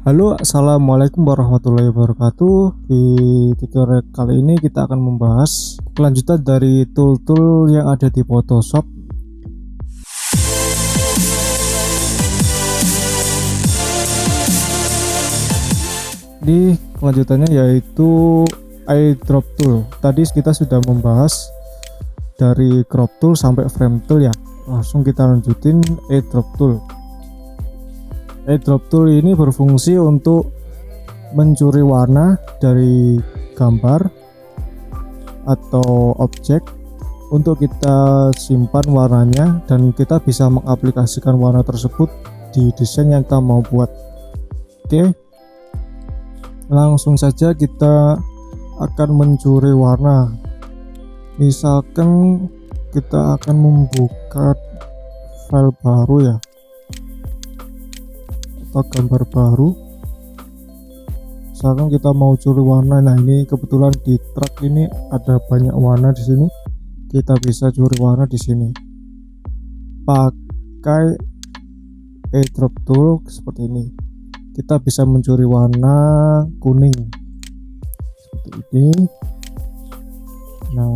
Halo, assalamualaikum warahmatullahi wabarakatuh. Di tutorial kali ini kita akan membahas kelanjutan dari tool-tool yang ada di Photoshop. Di kelanjutannya yaitu eyedrop tool. Tadi kita sudah membahas dari crop tool sampai frame tool ya. Langsung kita lanjutin eyedrop tool. Eyedrop tool ini berfungsi untuk mencuri warna dari gambar atau objek untuk kita simpan warnanya, dan kita bisa mengaplikasikan warna tersebut di desain yang kita mau buat. Oke, langsung saja kita akan mencuri warna. Misalkan kita akan membuka file baru ya, atau gambar baru. Misalkan kita mau curi warna. Nah, ini kebetulan di track ini ada banyak warna di sini. Kita bisa curi warna di sini pakai eyedrop tool seperti ini. Kita bisa mencuri warna kuning seperti ini. Nah,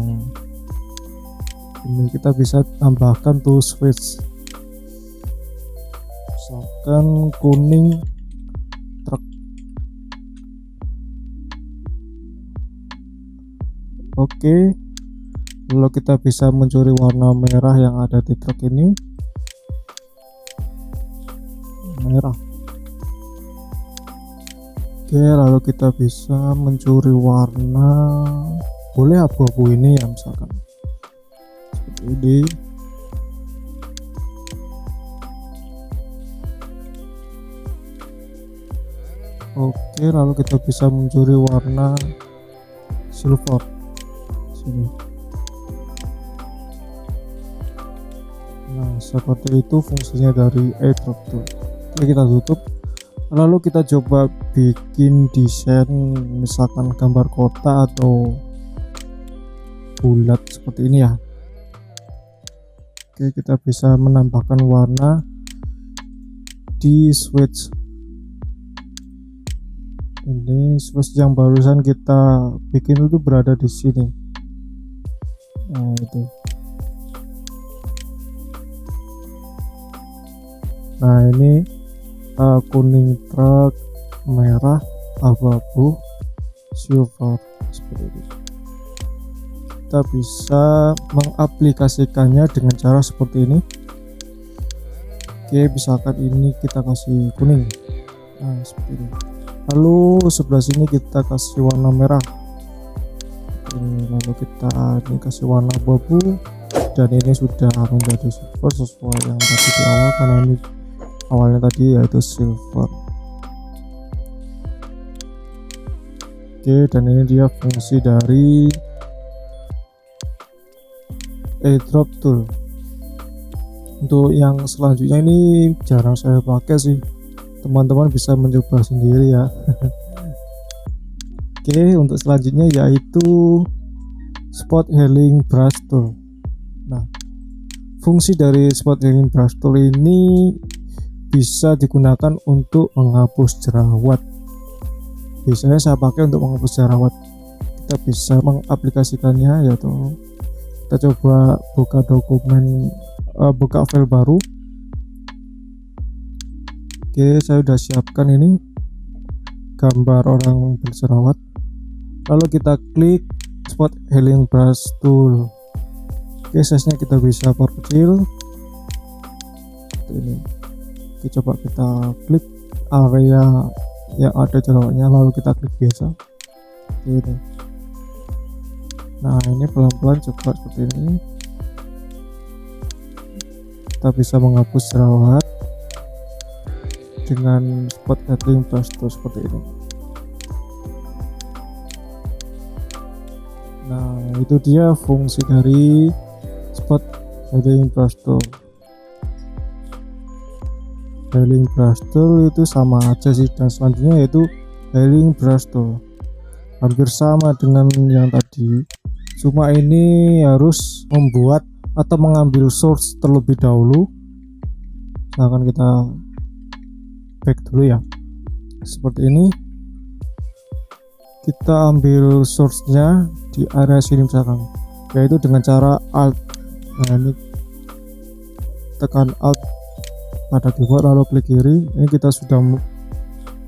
ini kita bisa tambahkan tool switch, misalkan kuning truk. Oke, lalu kita bisa mencuri warna merah yang ada di truk ini, merah. Oke, lalu kita bisa mencuri warna, boleh abu-abu ini ya, misalkan seperti ini. Oke, lalu kita bisa mencuri warna silver sini. Nah, seperti itu fungsinya dari eyedrop tool. Oke, kita tutup. Lalu kita coba bikin desain, misalkan gambar kota atau bulat seperti ini ya. Oke, kita bisa menambahkan warna di switch ini. Switch yang barusan kita bikin itu berada di sini. Nah, itu. Nah, ini kuning truk, merah, abu-abu, silver seperti itu. Kita bisa mengaplikasikannya dengan cara seperti ini. Oke, misalkan ini kita kasih kuning. Nah, seperti ini. Lalu sebelah sini kita kasih warna merah. Lalu kita ini kasih warna abu-abu, dan ini sudah menjadi silver sesuai yang tadi di awal, karena ini awalnya tadi yaitu silver. Oke, dan ini dia fungsi dari eyedrop tool. Untuk yang selanjutnya ini jarang saya pakai sih, teman-teman bisa mencoba sendiri ya. Oke, untuk selanjutnya yaitu spot healing brush tool. Nah, fungsi dari spot healing brush tool ini bisa digunakan untuk menghapus jerawat. Biasanya saya pakai untuk menghapus jerawat. Kita bisa mengaplikasikannya, yaitu kita coba buka dokumen, buka file baru. Oke, saya sudah siapkan ini gambar orang berjerawat. Lalu kita klik spot healing brush tool. Oke, size nya kita bisa perkecil seperti ini. Oke, coba kita klik area yang ada jerawatnya, lalu kita klik biasa. Oke, ini. Nah, ini pelan-pelan coba seperti ini. Kita bisa menghapus jerawat dengan spot healing brush tool seperti ini. Nah, itu dia fungsi dari spot healing brush tool. Healing brush tool itu sama aja sih, dan selanjutnya yaitu healing brush tool. Hampir sama dengan yang tadi, cuma ini harus membuat atau mengambil source terlebih dahulu. Misalkan kita back dulu ya. seperti ini. Kita ambil source-nya di area sini misalkan, yaitu dengan cara alt. Nah, ini tekan alt pada keyboard lalu klik kiri. Ini kita sudah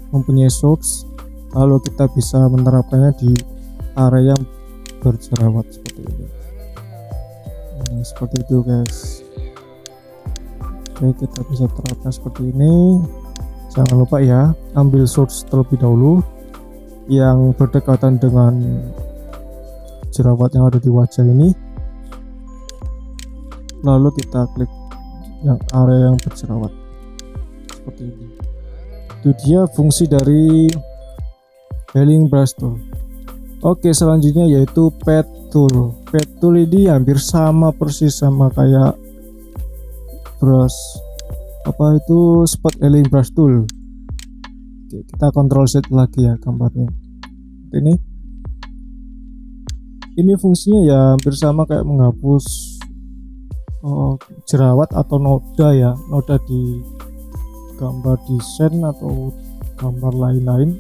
mempunyai source, lalu kita bisa menerapkannya di area yang berjerawat seperti ini. Nah, seperti itu guys. Oke, kita bisa terapkan seperti ini. Jangan lupa ya, ambil source terlebih dahulu yang berdekatan dengan jerawat yang ada di wajah ini, lalu kita klik yang area yang berjerawat seperti ini. Itu dia fungsi dari Healing Brush Tool. Oke, selanjutnya yaitu Pet Tool. Pet Tool ini hampir sama persis sama kayak brush Spot Healing Brush Tool. Oke, kita Ctrl Z lagi ya gambarnya. Ini fungsinya ya hampir sama kayak menghapus jerawat atau noda ya, noda di gambar desain atau gambar lain-lain.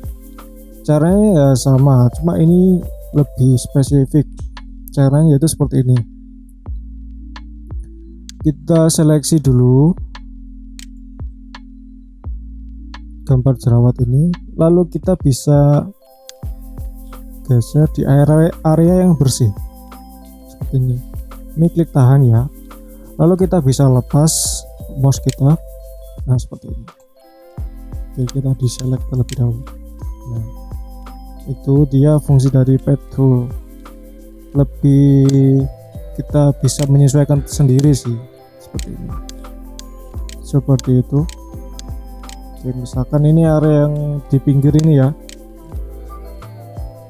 Caranya ya sama, cuma ini lebih spesifik. Caranya yaitu seperti ini. Kita seleksi dulu gambar jerawat ini, lalu kita bisa geser di area yang bersih seperti ini. Ini klik tahan ya, lalu kita bisa lepas mouse kita. Nah, seperti ini. Oke, kita deselect terlebih dahulu. Nah, itu dia fungsi dari Pet Tool. Lebih kita bisa menyesuaikan sendiri sih seperti ini. Seperti itu. Oke, misalkan ini area yang di pinggir ini ya,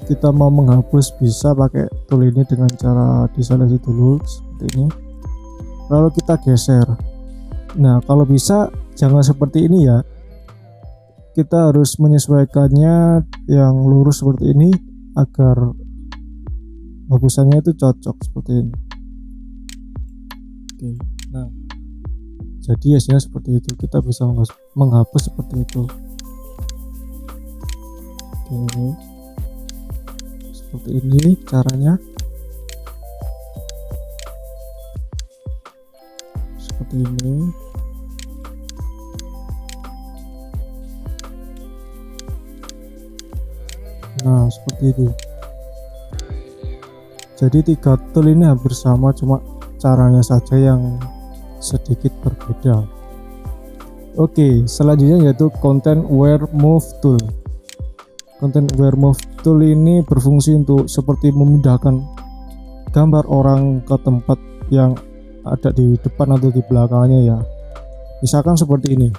kita mau menghapus bisa pakai tool ini dengan cara diseleksi dulu seperti ini, lalu kita geser. Nah, kalau bisa jangan seperti ini ya, kita harus menyesuaikannya yang lurus seperti ini agar hapusannya itu cocok seperti ini. Oke, nah jadi hasilnya seperti itu, kita bisa menghapus seperti itu. Oke, seperti ini caranya, seperti ini. Nah, seperti itu. Jadi 3 tool ini hampir sama, cuma caranya saja yang sedikit berbeda. Oke, selanjutnya yaitu Content Aware Move Tool. Content Aware Move Tool ini berfungsi untuk seperti memindahkan gambar orang ke tempat yang ada di depan atau di belakangnya ya. Misalkan seperti ini.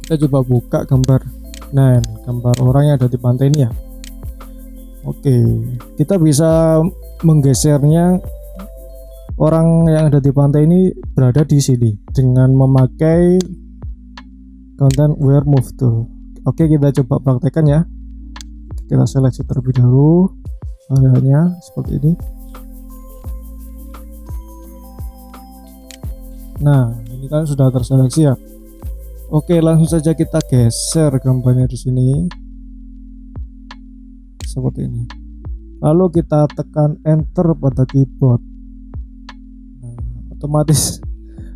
Kita coba buka gambar. Nah, gambar orang yang ada di pantai ini ya. Oke, kita bisa menggesernya orang yang ada di pantai ini berada di sini dengan memakai Content Aware Move Tool. Oke, kita coba praktekkan ya. Kita seleksi terlebih dahulu areanya seperti ini. Nah, ini kan sudah terseleksi ya. Oke, langsung saja kita geser gambarnya di sini seperti ini. Lalu kita tekan enter pada keyboard. Nah, otomatis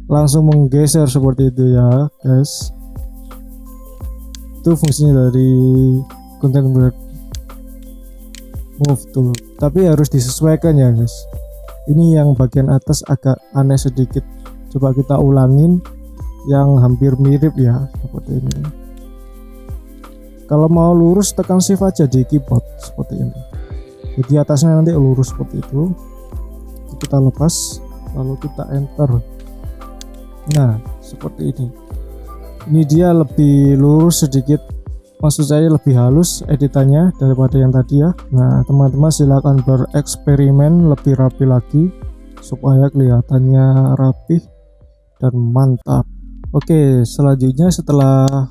langsung menggeser seperti itu ya guys. Itu fungsinya dari Content Aware Move Tool, tapi harus disesuaikan ya guys. Ini yang bagian atas agak aneh sedikit, coba kita ulangin yang hampir mirip ya seperti ini. Kalau mau lurus tekan shift aja di keyboard seperti ini, jadi atasnya nanti lurus seperti itu. Kita lepas lalu kita enter. Nah, seperti ini. Ini dia lebih lurus sedikit, maksud saya lebih halus editannya daripada yang tadi ya. Nah, teman-teman silakan bereksperimen lebih rapi lagi supaya kelihatannya rapi dan mantap. Oke, selanjutnya setelah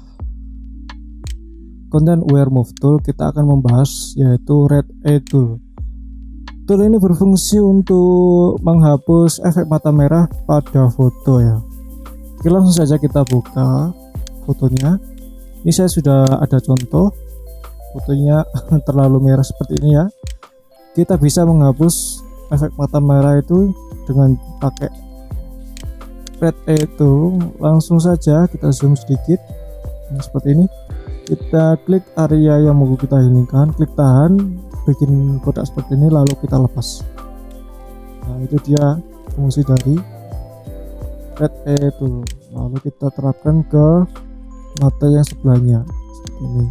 Content Aware Move Tool kita akan membahas yaitu Red Eye Tool. Tool ini berfungsi untuk menghapus efek mata merah pada foto ya. Oke, langsung saja kita buka fotonya. Ini saya sudah ada contoh fotonya terlalu merah seperti ini ya. Kita bisa menghapus efek mata merah itu dengan pakai red itu. Langsung saja kita zoom sedikit. Nah, seperti ini. Kita klik area yang mau kita hilangkan, klik tahan, bikin kotak seperti ini, lalu kita lepas. Nah, itu dia fungsi dari red itu. Lalu kita terapkan ke mata yang sebelahnya seperti ini.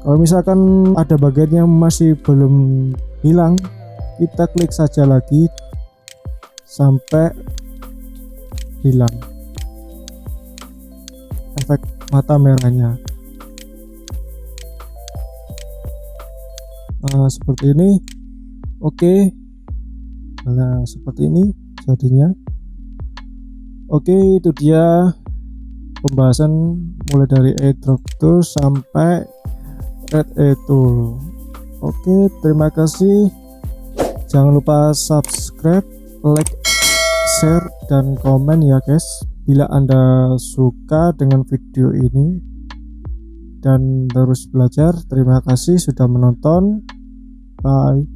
Kalau misalkan ada bagian yang masih belum hilang, kita klik saja lagi sampai hilang efek mata merahnya. Nah, seperti ini. Oke. Nah, seperti ini jadinya. Oke, itu dia pembahasan mulai dari airdrop tool sampai red tool. Oke, terima kasih. Jangan lupa subscribe, like, share, dan komen ya guys, bila Anda suka dengan video ini dan terus belajar. Terima kasih sudah menonton. Bye.